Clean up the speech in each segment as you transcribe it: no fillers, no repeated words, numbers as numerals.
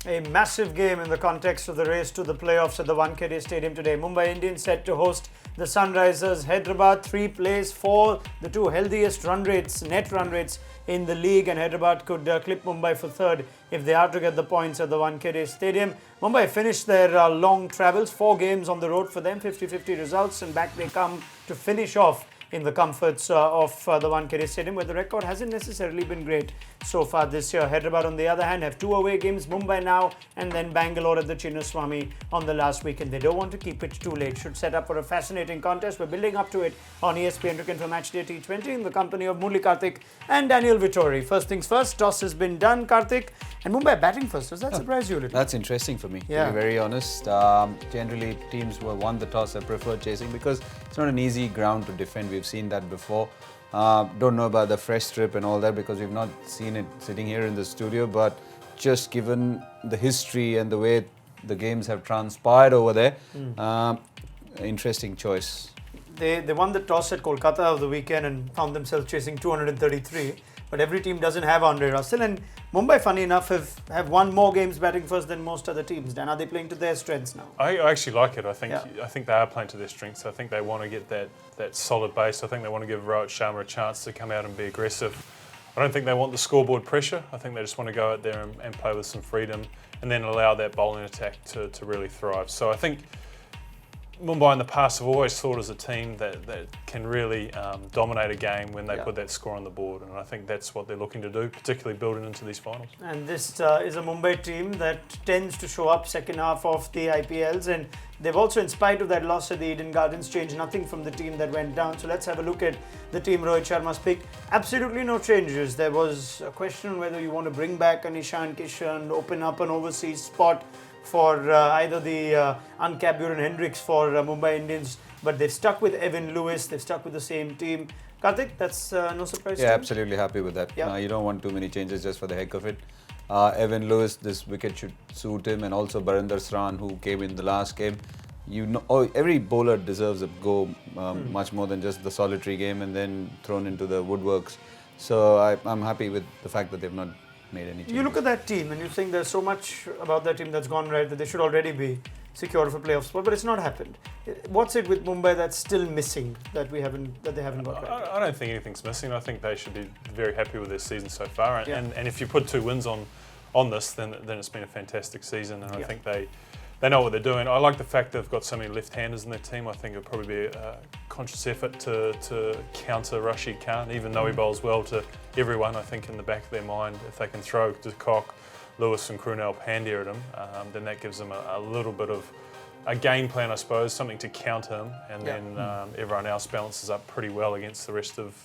A massive game in the context of the race to the playoffs at the Wankhede Stadium today. Mumbai Indians set to host the Sunrisers Hyderabad. 3 plays for the two healthiest net run rates in the league, and Hyderabad could clip Mumbai for third if they are to get the points at the Wankhede Stadium. Mumbai finished their long travels, 4 games on the road for them, 50-50 results, and back they come to finish off in the comforts of the Wankhede Stadium, where the record hasn't necessarily been great so far this year. Hyderabad, on the other hand, have 2 away games, Mumbai now and then Bangalore at the Chinnaswamy on the last weekend. They don't want to keep it too late. Should set up for a fascinating contest. We're building up to it on ESPN Cricinfo for Matchday T20 in the company of Murli, Kartik and Daniel Vittori. First things first, toss has been done, Kartik, and Mumbai batting first. Does that surprise you a little? That's interesting for me, to be very honest. Generally, teams who have won the toss have preferred chasing because it's not an easy ground to defend. We've seen that before. Don't know about the fresh strip and all that because we've not seen it sitting here in the studio, but just given the history and the way the games have transpired over there, interesting choice. They won the toss at Kolkata of the weekend and found themselves chasing 233. But every team doesn't have Andre Russell, and Mumbai, funny enough, have won more games batting first than most other teams. Dan, are they playing to their strengths now? I actually like it. I think they are playing to their strengths. I think they want to get that solid base. I think they want to give Rohit Sharma a chance to come out and be aggressive. I don't think they want the scoreboard pressure. I think they just want to go out there and play with some freedom and then allow that bowling attack to really thrive. So I think Mumbai in the past have always thought as a team that can really dominate a game when they put that score on the board, and I think that's what they're looking to do, particularly building into these finals. And this is a Mumbai team that tends to show up second half of the IPLs, and they've also, in spite of that loss at the Eden Gardens, changed nothing from the team that went down. So let's have a look at the team Rohit Sharma's pick. Absolutely no changes. There was a question on whether you want to bring back an Ishan Kishan, open up an overseas spot for either the uncapped Buren Hendricks for Mumbai Indians, but they've stuck with Evan Lewis, they've stuck with the same team. Kartik, that's no surprise to you? Absolutely happy with that. You don't want too many changes just for the heck of it. Evan Lewis, this wicket should suit him, and also Barinder Sran, who came in the last game. Every bowler deserves a go, much more than just the solitary game and then thrown into the woodworks. So I'm happy with the fact that they've not made any changes. You look at that team and you think there's so much about that team that's gone right that they should already be secure for playoff spot, but it's not happened. What's it with Mumbai that's still missing that they haven't got right? I don't think anything's missing. I think they should be very happy with their season so far. And if you put 2 wins on this, then it's been a fantastic season, and I think they know what they're doing. I like the fact they've got so many left-handers in their team. I think it'll probably be a conscious effort to counter Rashid Khan, even though he bowls well to everyone. I think in the back of their mind, if they can throw de Kock, Lewis and Cricinfo Pandey at him, then that gives them a little bit of a game plan, I suppose, something to counter him, and then everyone else balances up pretty well against the rest of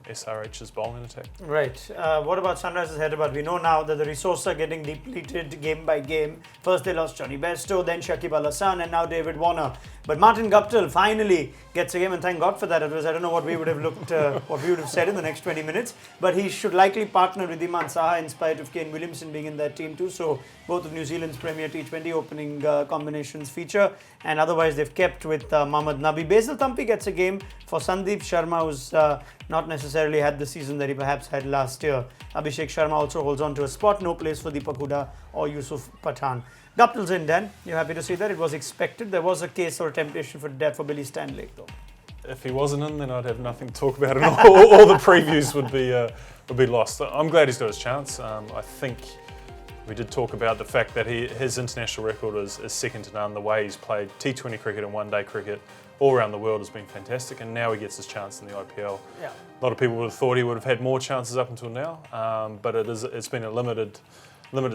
SRH's bowling attack. Right. What about Sunrisers Hyderabad? We know now that the resources are getting depleted game by game. First they lost Johnny Bairstow, then Shakib Al Hasan, and now David Warner. But Martin Guptill finally gets a game, and thank God for that. Otherwise, I don't know what we would have said in the next 20 minutes. But he should likely partner with Iman Saha in spite of Kane Williamson being in that team too. So both of New Zealand's Premier T20 opening combinations feature. And otherwise, they've kept with Mohammad Nabi. Basil Thampi gets a game for Sandeep Sharma, who's not necessarily had the season that he perhaps had last year. Abhishek Sharma also holds on to a spot. No place for Deepak Hooda or Yusuf Pathan. Guptill's in, Dan. You're happy to see that? It was expected. There was a case or a temptation for death for Billy Stanley, though. If he wasn't in, then I'd have nothing to talk about, and all the previews would be lost. I'm glad he's got his chance. I think we did talk about the fact that his international record is second to none. The way he's played T20 cricket and one-day cricket all around the world has been fantastic, and now he gets his chance in the IPL. A lot of people would have thought he would have had more chances up until now, but it's been a limited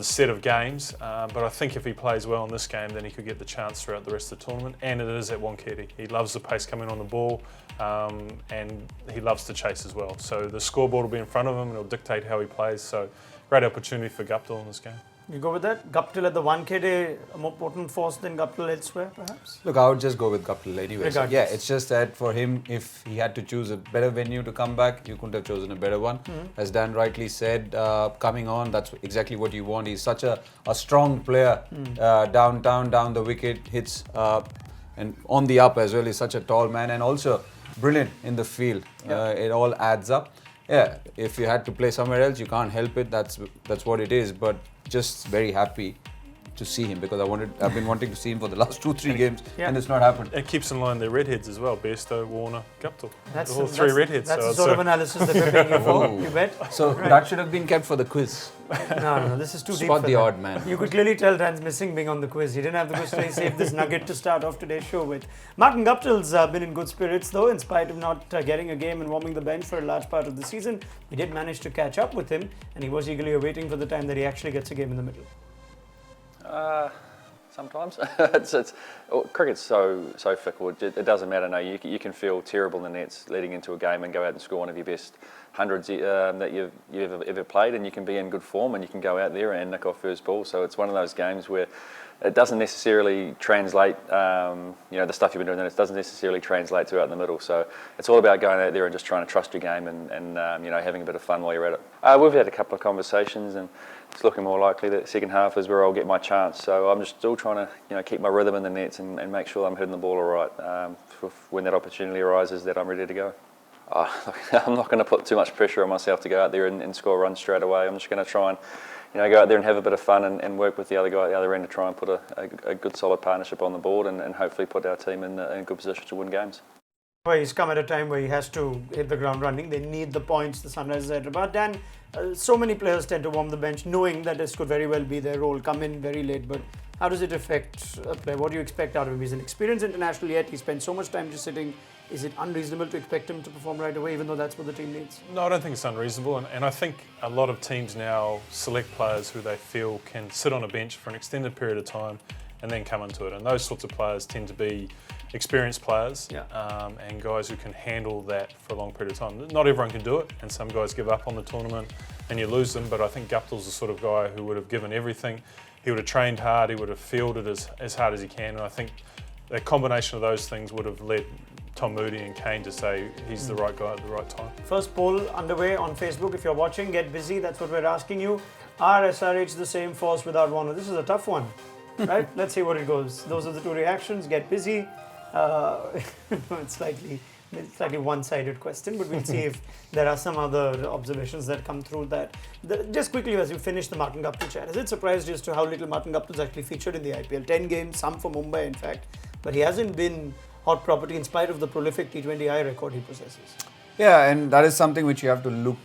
set of games, but I think if he plays well in this game, then he could get the chance throughout the rest of the tournament, and it is at Wankhede. He loves the pace coming on the ball, and he loves to chase as well. So the scoreboard will be in front of him, and it'll dictate how he plays, so great opportunity for Guptill in this game. You go with that? Guptill at the Wankhede, a more potent force than Guptill elsewhere, perhaps? Look, I would just go with Guptill anyway. So, it's just that for him, if he had to choose a better venue to come back, you couldn't have chosen a better one. As Dan rightly said, coming on, that's exactly what you want. He's such a strong player, down the wicket, hits, and on the up as well. He's such a tall man, and also brilliant in the field. It all adds up. If you had to play somewhere else, you can't help it. That's what it is. But just very happy to see him because I've been wanting to see him for the last 2-3 games and it's not happened. It keeps in line their redheads as well, Bairstow, Warner, Guptill. That's all three redheads. That's the sort of analysis that we're paying you for, you bet. So that should have been kept for the quiz. No, this is too deep Spot for the that. odd man. You could clearly tell Dan's missing being on the quiz. He didn't have the quiz, so he saved this nugget to start off today's show with. Martin Guptill's been in good spirits though, in spite of not getting a game and warming the bench for a large part of the season. We did manage to catch up with him, and he was eagerly awaiting for the time that he actually gets a game in the middle. Sometimes cricket's so fickle. It doesn't matter. No, you can feel terrible in the nets leading into a game and go out and score one of your best hundreds that you've ever played, and you can be in good form and you can go out there and nick off first ball. So it's one of those games where it doesn't necessarily translate. The stuff you've been doing, it doesn't necessarily translate to out in the middle. So it's all about going out there and just trying to trust your game and having a bit of fun while you're at it. We've had a couple of conversations and it's looking more likely that the second half is where I'll get my chance. So I'm just still trying to keep my rhythm in the nets and make sure I'm hitting the ball all right when that opportunity arises that I'm ready to go. I'm not going to put too much pressure on myself to go out there and score a run straight away. I'm just going to try and go out there and have a bit of fun and work with the other guy at the other end to try and put a good solid partnership on the board and hopefully put our team in a good position to win games. Well, he's come at a time where he has to hit the ground running. They need the points, the Sunrisers Hyderabad. Dan, so many players tend to warm the bench knowing that this could very well be their role, come in very late, but how does it affect a player? What do you expect out of him? He's an experienced international yet. He spent so much time just sitting. Is it unreasonable to expect him to perform right away, even though that's what the team needs? No, I don't think it's unreasonable. And I think a lot of teams now select players who they feel can sit on a bench for an extended period of time and then come into it. And those sorts of players tend to be experienced players and guys who can handle that for a long period of time. Not everyone can do it, and some guys give up on the tournament and you lose them, but I think Guptill's the sort of guy who would have given everything. He would have trained hard, he would have fielded as hard as he can, and I think the combination of those things would have led Tom Moody and Kane to say he's the right guy at the right time. First poll underway on Facebook. If you're watching, get busy. That's what we're asking you. Are SRH the same force without Warner? This is a tough one, right? Let's see what it goes. Those are the two reactions. Get busy. It's slightly one-sided question, but we'll see if there are some other observations that come through that. Just quickly, as you finish the Martin Guptill chat, has it surprised you as to how little Martin Guptill's actually featured in the IPL? 10 games, some for Mumbai, in fact, but he hasn't been hot property in spite of the prolific T20I record he possesses. Yeah, and that is something which you have to look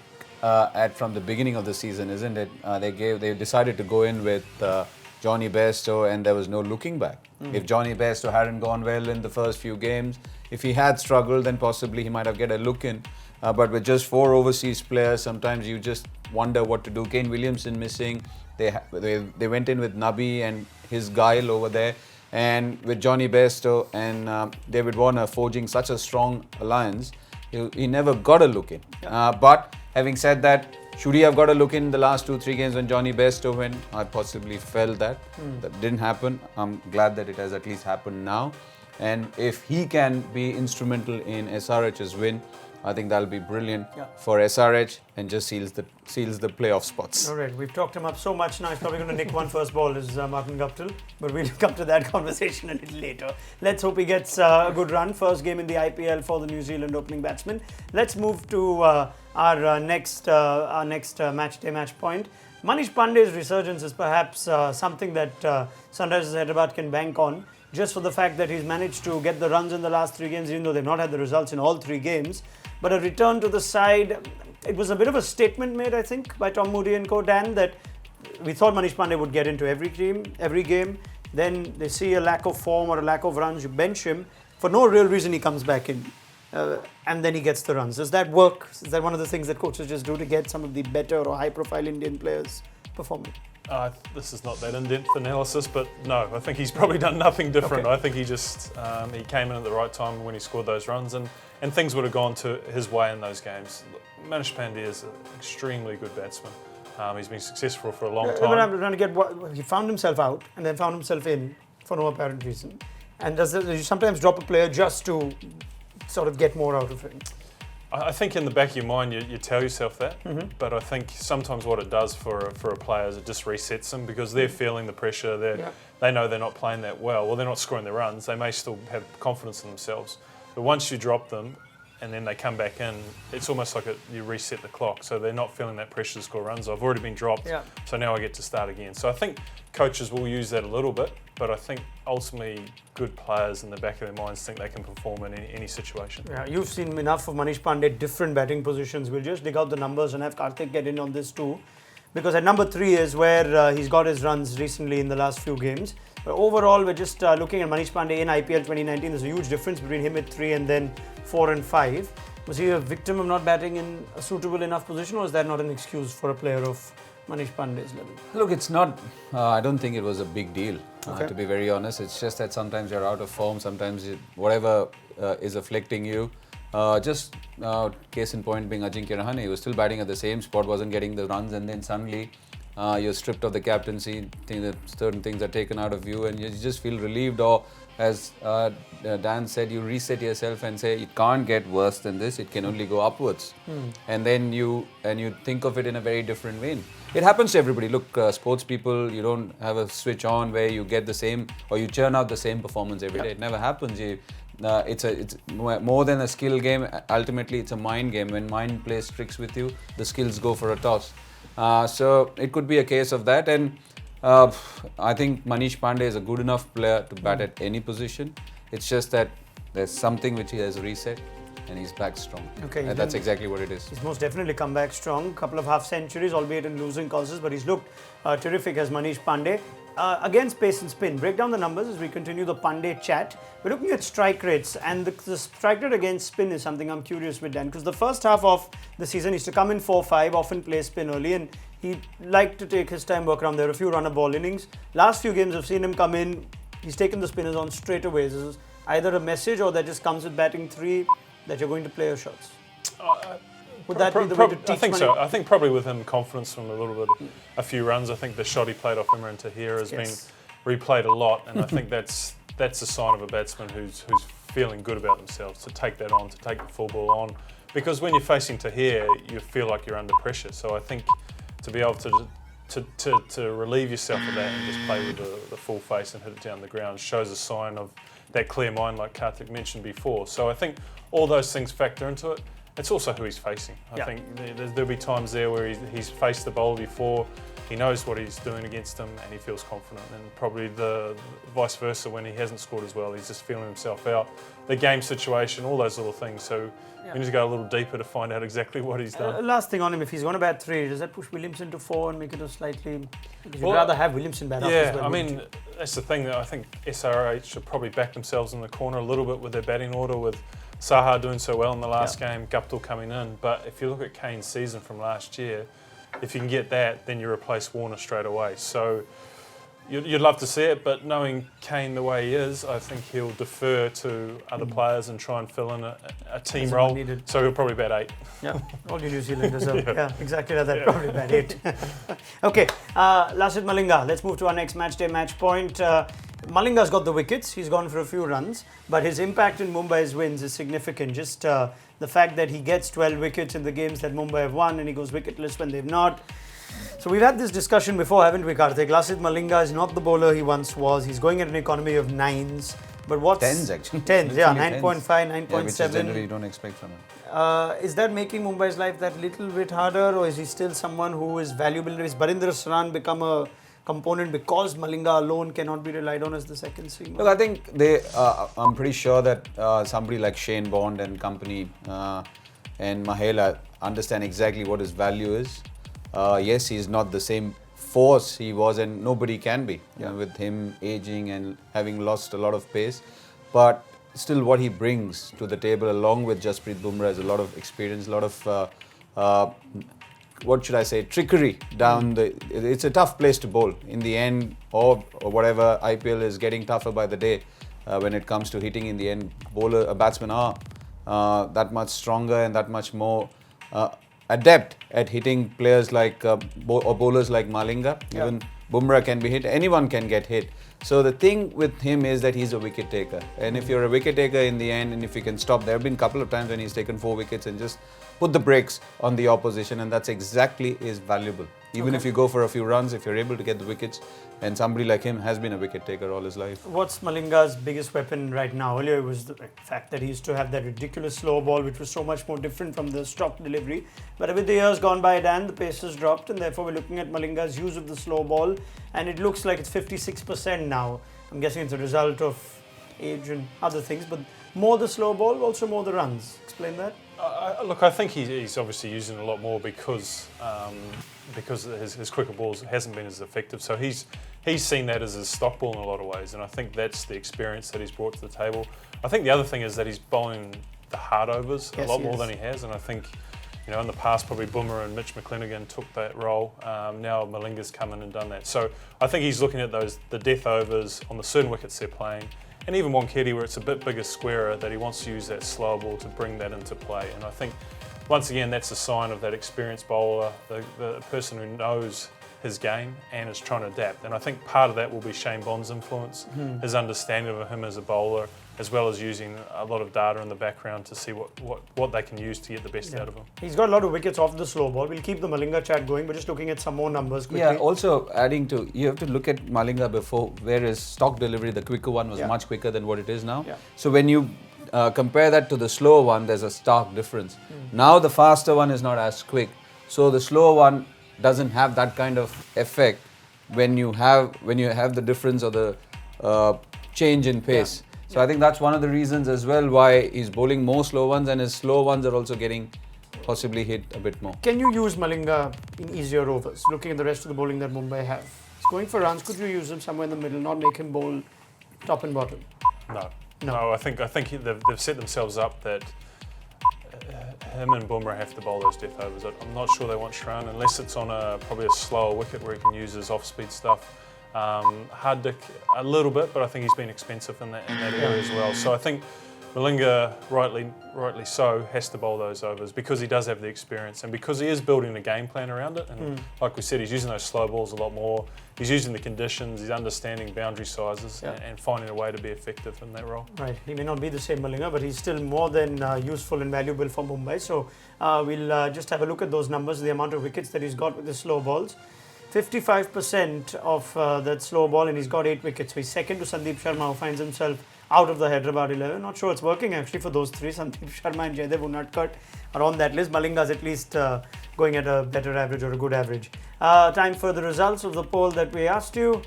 at from the beginning of the season, isn't it? They decided to go in with Johnny Bairstow and there was no looking back. If Johnny Bairstow hadn't gone well in the first few games, if he had struggled, then possibly he might have get a look in. But with just 4 overseas players, sometimes you just wonder what to do. Kane Williamson missing. They went in with Nabi and his guile over there. And with Johnny Bairstow and David Warner forging such a strong alliance, he never got a look in. But having said that, should he have got a look in the last 2-3 games when Johnny Bairstow went? I possibly felt that. That didn't happen. I'm glad that it has at least happened now. And if he can be instrumental in SRH's win, I think that'll be brilliant for SRH and just seals the playoff spots. All right, we've talked him up so much now, he's probably going to nick one first ball as Martin Guptill, but we'll come to that conversation a little later. Let's hope he gets a good run. First game in the IPL for the New Zealand opening batsman. Let's move to our next match day match point. Manish Pandey's resurgence is perhaps something that Sunrisers Hyderabad can bank on, just for the fact that he's managed to get the runs in the last 3 games, even though they've not had the results in all 3 games. But a return to the side, it was a bit of a statement made, I think, by Tom Moody and co. Dan, that we thought Manish Pandey would get into every game. Then they see a lack of form or a lack of runs, you bench him. For no real reason, he comes back in. And then he gets the runs. Does that work? Is that one of the things that coaches just do to get some of the better or high-profile Indian players performing? This is not that in-depth analysis, but no, I think he's probably done nothing different. Okay. I think he just he came in at the right time when he scored those runs, and things would have gone to his way in those games. Manish Pandey is an extremely good batsman. He's been successful for a long time. But I'm trying to get he found himself out and then found himself in for no apparent reason. And does you sometimes drop a player just to sort of get more out of him? I think in the back of your mind you tell yourself that, but I think sometimes what it does for a player is it just resets them because they're feeling the pressure. They know they're not playing that well. Well, they're not scoring the runs. They may still have confidence in themselves, but once you drop them, and then they come back in, it's almost like you reset the clock. So they're not feeling that pressure to score runs. I've already been dropped, so now I get to start again. So I think coaches will use that a little bit, but I think ultimately good players in the back of their minds think they can perform in any situation. Yeah, you've seen enough of Manish Pandey, different batting positions. We'll just dig out the numbers and have Kartik get in on this too. Because at number 3 is where he's got his runs recently in the last few games. But overall, we're just looking at Manish Pandey in IPL 2019. There's a huge difference between him at 3 and then 4 and 5. Was he a victim of not batting in a suitable enough position, or is that not an excuse for a player of Manish Pandey's level? Look, it's not, I don't think it was a big deal, to be very honest. It's just that sometimes you're out of form, sometimes whatever is afflicting you. Case in point being Ajinkya Rahane, he was still batting at the same spot, wasn't getting the runs, and then suddenly you're stripped of the captaincy, think that certain things are taken out of you, and you just feel relieved, or as Dan said, you reset yourself and say it can't get worse than this, it can only go upwards. And then you think of it in a very different way. It happens to everybody. Look, sports people, you don't have a switch on where you get the same, or you churn out the same performance every day. It never happens. It's more than a skill game. Ultimately, it's a mind game. When mind plays tricks with you, the skills go for a toss. So it could be a case of that. And I think Manish Pandey is a good enough player to bat at any position. It's just that there's something which he has reset, and he's back strong. Okay, and that's exactly what it is. He's most definitely come back strong. Couple of half centuries, albeit in losing causes, but he's looked terrific as Manish Pandey. Against pace and spin, break down the numbers as we continue the Pandey chat. We're looking at strike rates, and the strike rate against spin is something I'm curious with Dan, because the first half of the season he used to come in 4-5, often play spin early, and he liked to take his time, work around. There were a few run-up ball innings. Last few games I've seen him come in, he's taken the spinners on straight away. This is either a message or that just comes with batting 3 that you're going to play your shots. Would that be the way to teach I think Manish? so. I think probably with him confidence from a little bit, a few runs. I think the shot he played off Imran Tahir has been replayed a lot, and I think that's a sign of a batsman who's feeling good about themselves, to take that on, to take the full ball on. Because when you're facing Tahir, you feel like you're under pressure. So I think to be able to relieve yourself of that and just play with the full face and hit it down the ground shows a sign of that clear mind, like Kartik mentioned before. So I think all those things factor into it. It's also who he's facing. I think there'll be times there where he's faced the bowler before, he knows what he's doing against him, and he feels confident. And probably the vice versa, when he hasn't scored as well, he's just feeling himself out. The game situation, all those little things. So we need to go a little deeper to find out exactly what he's done. Last thing on him, if he's going to bat 3, does that push Williamson to 4 and make it a slightly... Because you'd rather have Williamson bat up as well. I mean, that's the thing that I think SRH should probably back themselves in the corner a little bit with their batting order, with Saha doing so well in the last game, Guptill coming in. But if you look at Kane's season from last year, if you can get that, then you replace Warner straight away. So you'd love to see it, but knowing Kane the way he is, I think he'll defer to other players and try and fill in a team role. Needed. So he'll probably bat 8. Yeah, all you New Zealanders are exactly like that, probably bat 8. Okay, Lasith Malinga, let's move to our next match day match point. Malinga's got the wickets, he's gone for a few runs, but his impact in Mumbai's wins is significant. Just the fact that he gets 12 wickets in the games that Mumbai have won, and he goes wicketless when they've not. So we've had this discussion before, haven't we, Kartik? Lasith Malinga is not the bowler he once was. He's going at an economy of 9s. But what's... 10s actually. 10s, yeah, 9.5, 9.7. Yeah, which generally you don't expect from him. Is that making Mumbai's life that little bit harder, or is he still someone who is valuable? Is Barinder Saran become a component because Malinga alone cannot be relied on as the second seamer? Look, I think I'm pretty sure that somebody like Shane Bond and company and Mahela understand exactly what his value is. Yes, he's not the same force he was, and nobody can be with him aging and having lost a lot of pace. But still, what he brings to the table, along with Jasprit Bumrah, is a lot of experience, a lot of what should I say, trickery down the... It's a tough place to bowl. In the end, or whatever, IPL is getting tougher by the day when it comes to hitting. In the end, batsmen are that much stronger and that much more adept at hitting players like or bowlers like Malinga. Even Bumrah can be hit. Anyone can get hit. So the thing with him is that he's a wicket taker. And if you're a wicket taker in the end, and if you can stop, there have been a couple of times when he's taken 4 wickets and just put the brakes on the opposition, and that's exactly is valuable. Even if you go for a few runs, if you're able to get the wickets, and somebody like him has been a wicket taker all his life. What's Malinga's biggest weapon right now? Earlier it was the fact that he used to have that ridiculous slow ball, which was so much more different from the stock delivery. But with the years gone by, Dan, the pace has dropped, and therefore we're looking at Malinga's use of the slow ball, and it looks like it's 56% now. I'm guessing it's a result of age and other things, but more the slow ball, also more the runs. Explain that. Look, I think he's obviously using it a lot more because his quicker balls hasn't been as effective. So he's seen that as his stock ball in a lot of ways, and I think that's the experience that he's brought to the table. I think the other thing is that he's bowling the hard overs a lot more than he has, and I think, you know, in the past probably Boomer and Mitch McClenaghan took that role. Now Malinga's come in and done that. So I think he's looking at the death overs on the certain wickets they're playing. And even Wankhede, where it's a bit bigger, squarer, that he wants to use that slower ball to bring that into play. And I think, once again, that's a sign of that experienced bowler, the person who knows his game and is trying to adapt. And I think part of that will be Shane Bond's influence, his understanding of him as a bowler, as well as using a lot of data in the background to see what they can use to get the best out of him. He's got a lot of wickets off the slow ball. We'll keep the Malinga chat going, but just looking at some more numbers quickly. Yeah, also adding to, you have to look at Malinga before, where his stock delivery, the quicker one was much quicker than what it is now. Yeah. So when you compare that to the slower one, there's a stark difference. Now the faster one is not as quick, so the slower one doesn't have that kind of effect when you have the difference or the change in pace. So I think that's one of the reasons as well why he's bowling more slow ones, and his slow ones are also getting possibly hit a bit more. Can you use Malinga in easier overs? Looking at the rest of the bowling that Mumbai have, he's going for runs. Could you use him somewhere in the middle, not make him bowl top and bottom? No. I think they've set themselves up that him and Bumrah have to bowl those death overs. I'm not sure they want Shran unless it's on probably a slower wicket where he can use his off-speed stuff. Hardik a little bit, but I think he's been expensive in that area as well. So I think Malinga, rightly so, has to bowl those overs because he does have the experience and because he is building a game plan around it. And like we said, he's using those slow balls a lot more. He's using the conditions, he's understanding boundary sizes and finding a way to be effective in that role. Right, he may not be the same Malinga, but he's still more than useful and valuable for Mumbai. So we'll just have a look at those numbers, the amount of wickets that he's got with the slow balls. 55% of that slow ball, and he's got 8 wickets. So he's second to Sandeep Sharma, who finds himself out of the Hyderabad 11. Not sure it's working actually for those three. Sandeep Sharma and Jaydev Unadkat are on that list. Malinga's at least going at a better average or a good average. Time for the results of the poll that we asked you.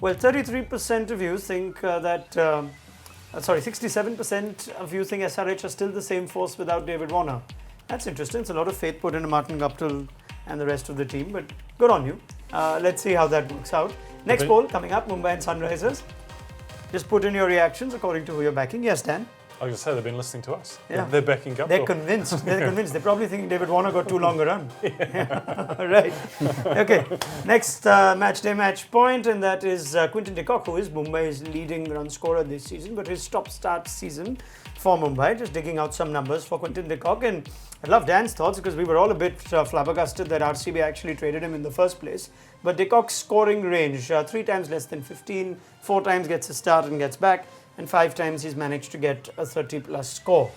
Well, 33% of you think 67% of you think SRH are still the same force without David Warner. That's interesting. It's a lot of faith put into Martin Guptill and the rest of the team, but good on you. Let's see how that works out. Next poll coming up, Mumbai and Sunrisers. Just put in your reactions according to who you're backing. Yes, Dan? I was going to say, they've been listening to us. Yeah. They're backing Guptill. They're convinced. They're probably thinking David Warner got too long a run. Right. Okay. Next match day match point, and that is Quinton de Kock, who is Mumbai's leading run scorer this season, but his stop-start season for Mumbai. Just digging out some numbers for Quinton de Kock, and I love Dan's thoughts because we were all a bit flabbergasted that RCB actually traded him in the first place. But de Kock's scoring range, 3 times less than 15, 4 times gets a start and gets back, and 5 times he's managed to get a 30-plus score.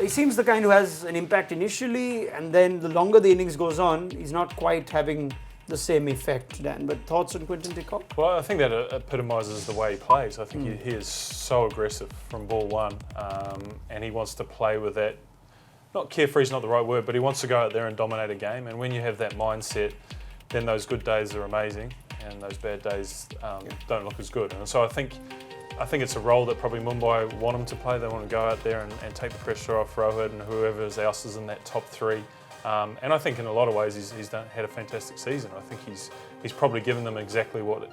He seems the kind who has an impact initially, and then the longer the innings goes on, he's not quite having the same effect, Dan. But thoughts on Quinton de Kock? Well, I think that epitomises the way he plays. I think he is so aggressive from ball one, and he wants to play with that. Not carefree is not the right word, but he wants to go out there and dominate a game. And when you have that mindset, then those good days are amazing, and those bad days don't look as good. And so I think it's a role that probably Mumbai want him to play. They want to go out there and take the pressure off Rohit and whoever else is in that top 3. And I think in a lot of ways he's had a fantastic season. I think he's probably given them exactly what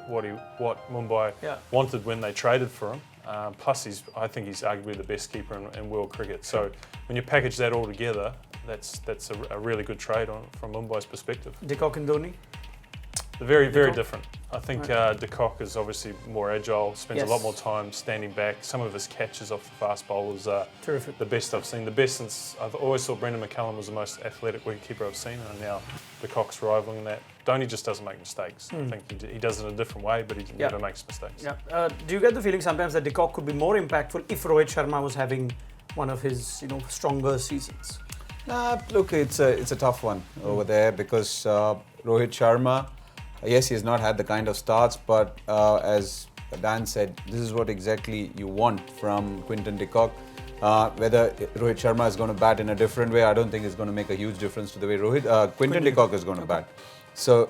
Mumbai wanted when they traded for him. Plus, I think he's arguably the best keeper in world cricket. So when you package that all together, that's a really good trade from Mumbai's perspective. De Kock and Dhoni? Very, very different. I think de Kock is obviously more agile, spends a lot more time standing back. Some of his catches off the fast bowlers are terrific. The best I've seen. The best since I've always thought Brendan McCullum was the most athletic wicketkeeper I've seen, and now de Kock's rivaling that. Dhoni just doesn't make mistakes. I think he does it in a different way, but he never makes mistakes. Yeah. Do you get the feeling sometimes that de Kock could be more impactful if Rohit Sharma was having one of his stronger seasons? Look, it's a tough one over there because Rohit Sharma, yes, he has not had the kind of starts, but as Dan said, this is what exactly you want from Quinton de Kock. Whether Rohit Sharma is going to bat in a different way, I don't think it's going to make a huge difference to the way Quinton de Kock is going to bat. So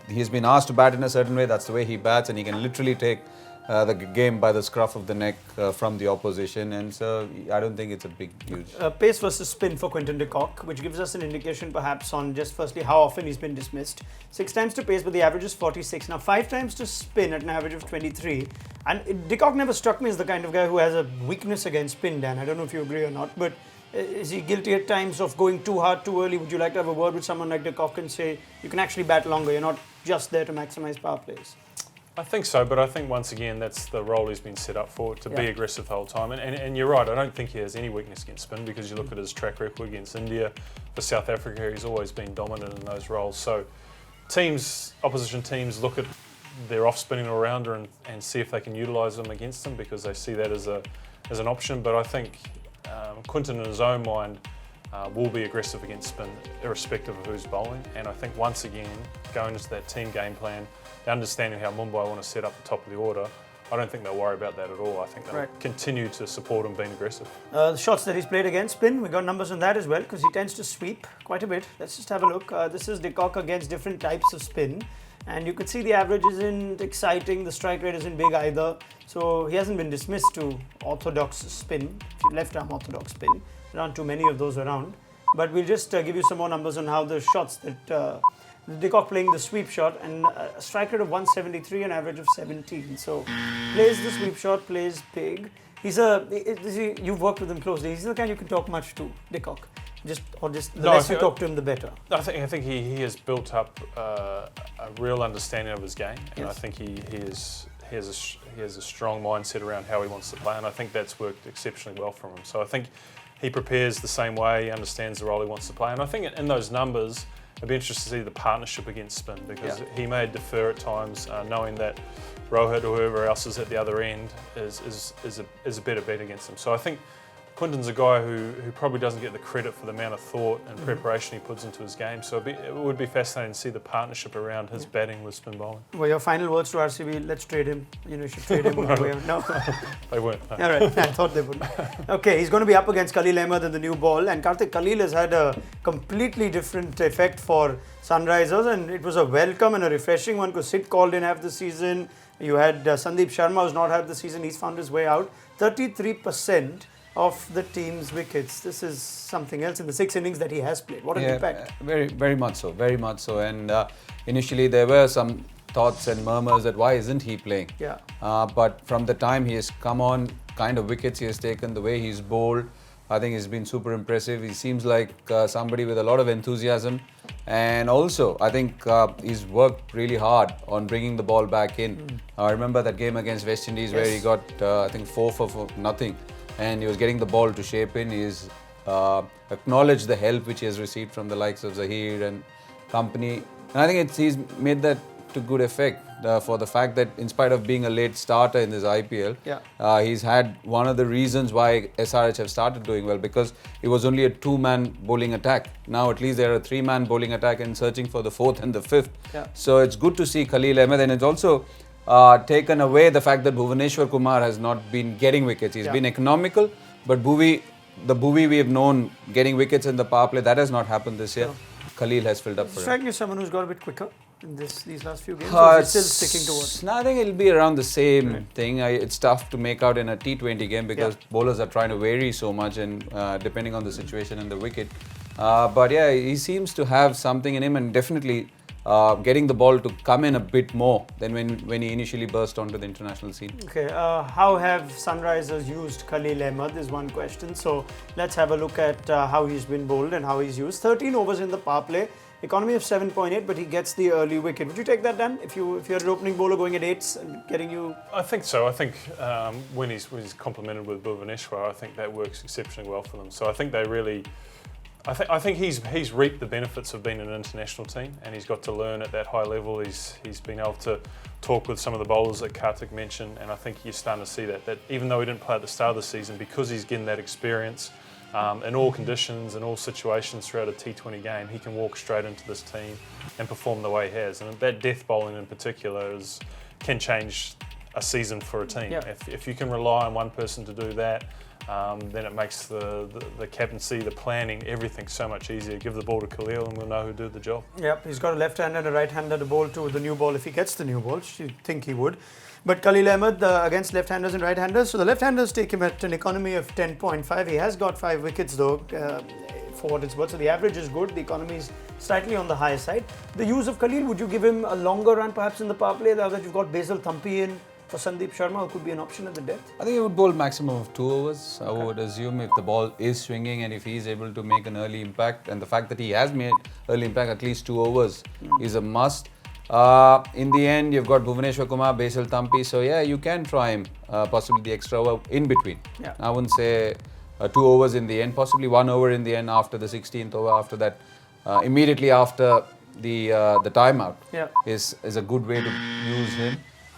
he's been asked to bat in a certain way, that's the way he bats, and he can literally take the game by the scruff of the neck from the opposition, and so I don't think it's a big, huge... Pace versus spin for Quinton de Kock, which gives us an indication perhaps on just firstly how often he's been dismissed. 6 times to pace, but the average is 46. Now 5 times to spin at an average of 23. And de Kock never struck me as the kind of guy who has a weakness against spin, Dan. I don't know if you agree or not, but is he guilty at times of going too hard, too early? Would you like to have a word with someone like de Kock and say, you can actually bat longer, you're not just there to maximize power plays? I think so, but I think once again that's the role he's been set up for, to be aggressive the whole time. And you're right, I don't think he has any weakness against spin, because you look at his track record against India, for South Africa, he's always been dominant in those roles. So opposition teams look at their off-spinning all-rounder and see if they can utilise them against them, because they see that as an option. But I think Quinton in his own mind will be aggressive against spin, irrespective of who's bowling. And I think once again, going into that team game plan, understanding how Mumbai want to set up the top of the order, I don't think they'll worry about that at all. I think they'll continue to support him being aggressive. The shots that he's played against spin, we got numbers on that as well, because he tends to sweep quite a bit. Let's just have a look. This is de Kock against different types of spin, and you could see the average isn't exciting, the strike rate isn't big either, so he hasn't been dismissed to orthodox spin, left arm orthodox spin. There aren't too many of those around, but we'll just give you some more numbers on how the shots that de Kock playing the sweep shot, and a strike rate of 173, an average of 17. So plays the sweep shot, plays big. You've worked with him closely. He's the kind you can talk much to, de Kock. The less you talk to him, the better. I think he has built up a real understanding of his game, and I think he has a strong mindset around how he wants to play, and I think that's worked exceptionally well for him. So I think he prepares the same way, he understands the role he wants to play, and I think in those numbers, I'd be interested to see the partnership against spin, because he may defer at times, knowing that Rohit or whoever else is at the other end is a better bet against him. So I think Quinton's a guy who probably doesn't get the credit for the amount of thought and preparation he puts into his game. So it would be fascinating to see the partnership around his batting with spin bowling. Well, your final words to RCB, let's trade him. You should trade him. No. They weren't. No. All right, I thought they would. Okay, he's going to be up against Khalil Ahmed in the new ball, and Kartik, Khalil has had a completely different effect for Sunrisers, and it was a welcome and a refreshing one, because Sid called in half the season. You had Sandeep Sharma, who's not had the season. He's found his way out. 33% of the team's wickets. This is something else in the 6 innings that he has played. What an impact. Very, very much so. Very much so. And initially there were some thoughts and murmurs that why isn't he playing? Yeah. But from the time he has come on, kind of wickets he has taken, the way he's bowled, I think he's been super impressive. He seems like somebody with a lot of enthusiasm. And also, I think he's worked really hard on bringing the ball back in. I remember that game against West Indies where he got, I think, 4 for nothing. And he was getting the ball to shape in. He's acknowledged the help which he has received from the likes of Zahir and company. And I think he's made that to good effect for the fact that in spite of being a late starter in this IPL, he's had one of the reasons why SRH have started doing well, because it was only a 2-man bowling attack. Now at least they're a 3-man bowling attack and searching for the 4th and the 5th. So it's good to see Khalil Ahmed, and it's also taken away the fact that Bhuvaneshwar Kumar has not been getting wickets. He's been economical, but the Bhuvi we have known getting wickets in the power play, that has not happened this year. Khalil has filled up for him. Strike me someone who's got a bit quicker in these last few games, or is it still sticking to what? No, I think it'll be around the same thing. It's tough to make out in a T20 game because bowlers are trying to vary so much, and depending on the situation and the wicket. But yeah, he seems to have something in him, and definitely getting the ball to come in a bit more than when he initially burst onto the international scene. Okay, how have Sunrisers used Khalil Ahmed is one question. So let's have a look at how he's been bowled and how he's used. 13 overs in the power play, economy of 7.8, but he gets the early wicket. Would you take that, Dan? If you're an opening bowler going at 8s and getting you... I think so. I think when he's complemented with Bhuvaneshwar, I think that works exceptionally well for them. So I think they really... I think he's reaped the benefits of being an international team, and he's got to learn at that high level. He's been able to talk with some of the bowlers that Kartik mentioned, and I think you're starting to see that even though he didn't play at the start of the season, because he's getting that experience in all conditions, in all situations throughout a T20 game, he can walk straight into this team and perform the way he has. And that death bowling in particular can change a season for a team. Yeah. If you can rely on one person to do that, then it makes the captaincy, the planning, everything so much easier. Give the ball to Khalil and we'll know who did the job. Yep, he's got a left-hander and a right-hander to bowl to the new ball if he gets the new ball, which you think he would. But Khalil Ahmed against left-handers and right-handers. So the left-handers take him at an economy of 10.5. He has got 5 wickets though, for what it's worth. So the average is good. The economy is slightly on the higher side. The use of Khalil, would you give him a longer run perhaps in the power play? Now that you've got Basil Thampi in for Sandeep Sharma, who could be an option at the death? I think he would bowl maximum of 2 overs. Okay. I would assume if the ball is swinging and if he is able to make an early impact, and the fact that he has made early impact, at least 2 overs is a must. In the end, you've got Bhuvneshwar Kumar, Basil Thampi, so yeah, you can try him, possibly the extra over in between. Yeah. I wouldn't say 2 overs in the end, possibly 1 over in the end after the 16th over, after that, immediately after the timeout is a good way to use him.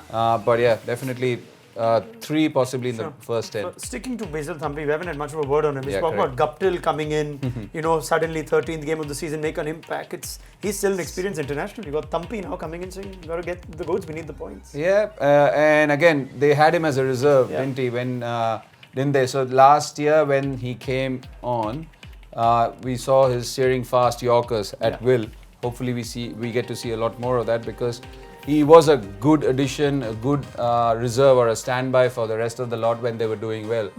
But yeah, definitely 3 possibly in the first 10. So sticking to Basil Thampi, we haven't had much of a word on him. We Yeah, spoke about Guptill coming in, suddenly 13th game of the season, make an impact. He's still an experienced international. You got Thampi now coming in saying, you got to get the goods, we need the points. Yeah, and again, they had him as a reserve, didn't he? Didn't they? So last year when he came on, we saw his steering fast Yorkers at will. Hopefully we get to see a lot more of that, because he was a good addition, a good reserve or a standby for the rest of the lot when they were doing well.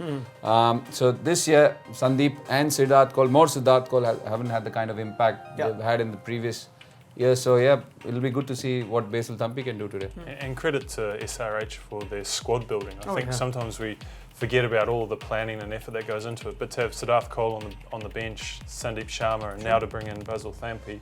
So this year, Sandeep and Siddharth Kaul haven't had the kind of impact they've had in the previous year. So yeah, it'll be good to see what Basil Thampi can do today. And credit to SRH for their squad building. I think sometimes we forget about all the planning and effort that goes into it, but to have Siddharth Kaul on the bench, Sandeep Sharma, and now to bring in Basil Thampi,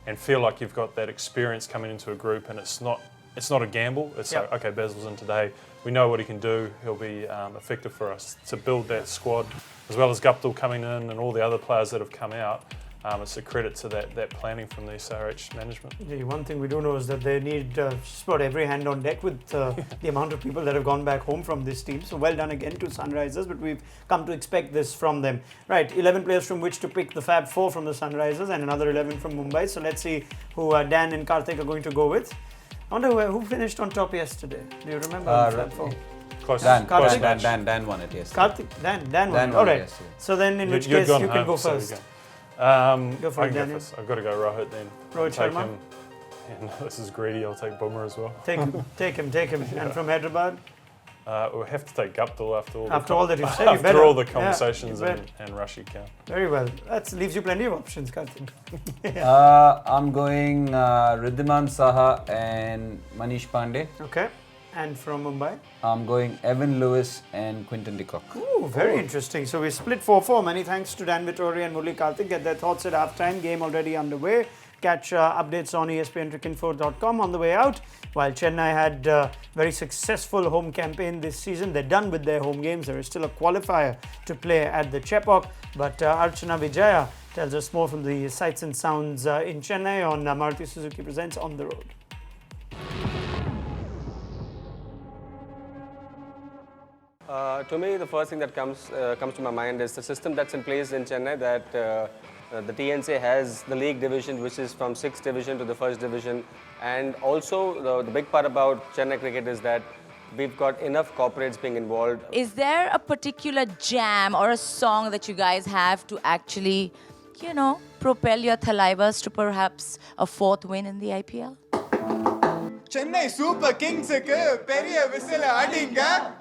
and feel like you've got that experience coming into a group, and it's not a gamble. It's like, okay, Basil's in today. We know what he can do. He'll be effective for us. To build that squad, as well as Guptill coming in and all the other players that have come out, it's a credit to that planning from the SRH management. The one thing we do know is that they need just about every hand on deck with the amount of people that have gone back home from this team. So well done again to Sunrisers, but we've come to expect this from them. Right, 11 players from which to pick the Fab 4 from the Sunrisers and another 11 from Mumbai. So let's see who Dan and Kartik are going to go with. I wonder who finished on top yesterday. Do you remember the Fab 4? Close. Dan won it, yes. Kartik, Dan won it. All right. Yes, yeah. So then in which case you can go first. Go for it, Daniel. I've got to go Rohit then. Rohit Sharma? No, this is greedy. I'll take Boomer as well. Take him. Yeah. And from Hyderabad? We'll have to take Guptill after all that you've said. After all the conversations and Rashid Khan. Very well. That leaves you plenty of options, Kartik. I'm going Riddhiman Saha and Manish Pandey. Okay. And from Mumbai? I'm going Evan Lewis and Quinton de Kock. Ooh, very interesting. So we split 4-4. Many thanks to Dan Vittori and Murli Kartik. Get their thoughts at halftime. Game already underway. Catch updates on ESPN-Cricinfo.com on the way out. While Chennai had a very successful home campaign this season, they're done with their home games. There is still a qualifier to play at the Chepauk. But Archana Vijaya tells us more from the sights and sounds in Chennai on Maruti Suzuki Presents On The Road. To me, the first thing that comes to my mind is the system that's in place in Chennai, that the TNC has the league division, which is from 6th division to the 1st division. And also, the big part about Chennai cricket is that we've got enough corporates being involved. Is there a particular jam or a song that you guys have to actually, propel your Thalibas to perhaps a 4th win in the IPL? Chennai Super Kings ku periya whistle adinga